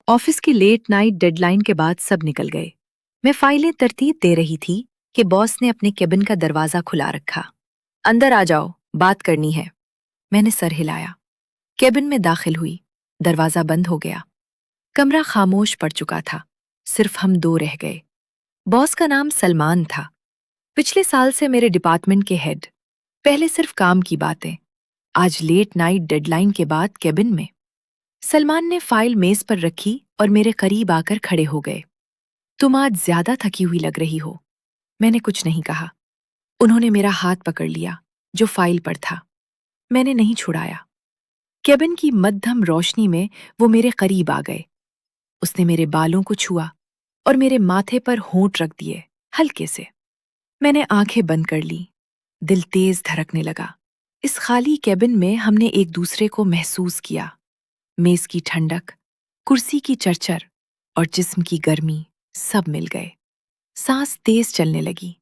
Office की late night deadline के बाद सब निकल गए। मैं फाइलें तरतीब दे रही थी कि बॉस ने अपने केबिन का दरवाजा खुला रखा। अंदर आ जाओ, बात करनी है। मैंने सर हिलाया। केबिन में दाखिल हुई। दरवाजा बंद हो गया। कमरा खामोश पड़ चुका था। सिर्फ हम दो रह गए। बॉस का नाम सलमान था। पिछले साल से मेरे डिपार्टमेंट के हेड। पहले सिर्फ काम की बातें, आज लेट नाइट डेडलाइन के बाद केबिन में। सलमान ने फाइल मेज पर रखी और मेरे करीब आकर खड़े हो गए। तुम आज ज्यादा थकी हुई लग रही हो। मैंने कुछ नहीं कहा। उन्होंने मेरा हाथ पकड़ लिया, जो फाइल पर था। मैंने नहीं छुड़ाया। केबिन की मध्यम रोशनी में वो मेरे करीब आ गए। उसने मेरे बालों को छुआ और मेरे माथे पर होंठ रख दिए, हल्के से। मैंने आंखें बंद कर ली। दिल तेज धड़कने लगा। इस खाली केबिन में हमने एक दूसरे को महसूस किया। मेज की ठंडक, कुर्सी की चरचर और जिस्म की गर्मी सब मिल गए। सांस तेज चलने लगी।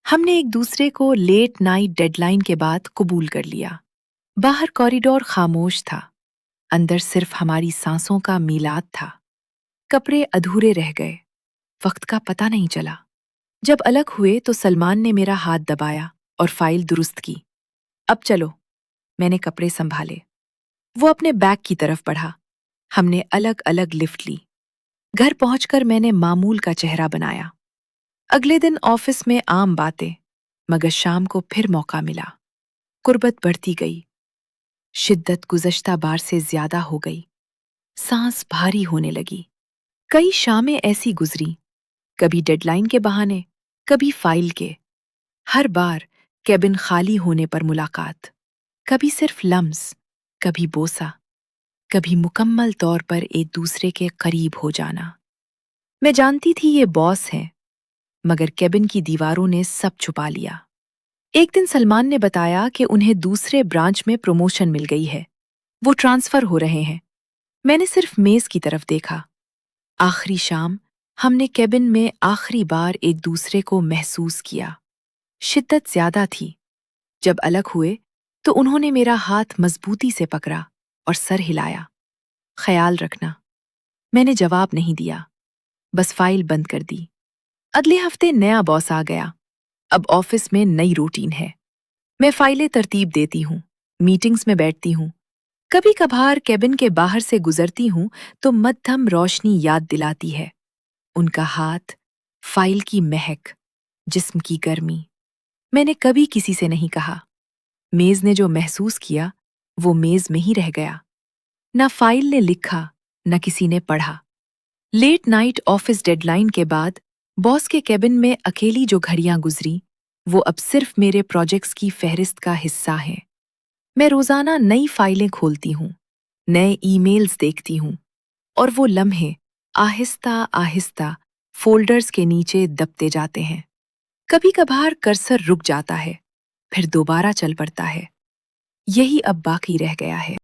हमने एक दूसरे को लेट नाइट डेडलाइन के बाद कबूल कर लिया। बाहर कॉरिडोर खामोश था। अंदर सिर्फ हमारी सांसों का मीलाद था। कपड़े अधूरे रह गए। वक्त का पता नहीं चला। जब अलग हुए तो सलमान ने मेरा हाथ दबाया और फाइल दुरुस्त की। अब चलो। मैंने कपड़े संभाले। वो अपने बैग की तरफ बढ़ा। हमने अलग अलग लिफ्ट ली। घर पहुंचकर मैंने मामूल का चेहरा बनाया। अगले दिन ऑफिस में आम बातें, मगर शाम को फिर मौका मिला। कुर्बत बढ़ती गई। शिद्दत गुज़श्ता बार से ज्यादा हो गई। सांस भारी होने लगी। कई शामें ऐसी गुजरी, कभी डेडलाइन के बहाने, कभी फाइल के। हर बार केबिन खाली होने पर मुलाकात। कभी सिर्फ लम्स, कभी बोसा, कभी मुकम्मल तौर पर एक दूसरे के करीब हो जाना। मैं जानती थी ये बॉस हैं, मगर केबिन की दीवारों ने सब छुपा लिया। एक दिन सलमान ने बताया कि उन्हें दूसरे ब्रांच में प्रमोशन मिल गई है। वो ट्रांसफर हो रहे हैं। मैंने सिर्फ मेज की तरफ देखा। आखिरी शाम हमने केबिन में आखिरी बार एक दूसरे को महसूस किया। शिद्दत ज्यादा थी। जब अलग हुए तो उन्होंने मेरा हाथ मजबूती से पकड़ा और सर हिलाया। ख्याल रखना। मैंने जवाब नहीं दिया, बस फाइल बंद कर दी। अगले हफ्ते नया बॉस आ गया। अब ऑफिस में नई रूटीन है। मैं फाइलें तरतीब देती हूँ, मीटिंग्स में बैठती हूँ। कभी कभार केबिन के बाहर से गुजरती हूँ तो मध्यम रोशनी याद दिलाती है। उनका हाथ, फाइल की महक, जिस्म की गर्मी। मैंने कभी किसी से नहीं कहा। मेज ने जो महसूस किया, वो मेज में ही रह गया। ना फाइल ने लिखा, न किसी ने पढ़ा। लेट नाइट ऑफिस डेडलाइन के बाद बॉस के केबिन में अकेली जो घड़ियां गुजरी, वो अब सिर्फ मेरे प्रोजेक्ट्स की फहरिस्त का हिस्सा हैं। मैं रोजाना नई फाइलें खोलती हूँ, नए ईमेल्स देखती हूँ, और वो लम्हे आहिस्ता आहिस्ता फोल्डर्स के नीचे दबते जाते हैं। कभी कभार कर्सर रुक जाता है, फिर दोबारा चल पड़ता है। यही अब बाकी रह गया है।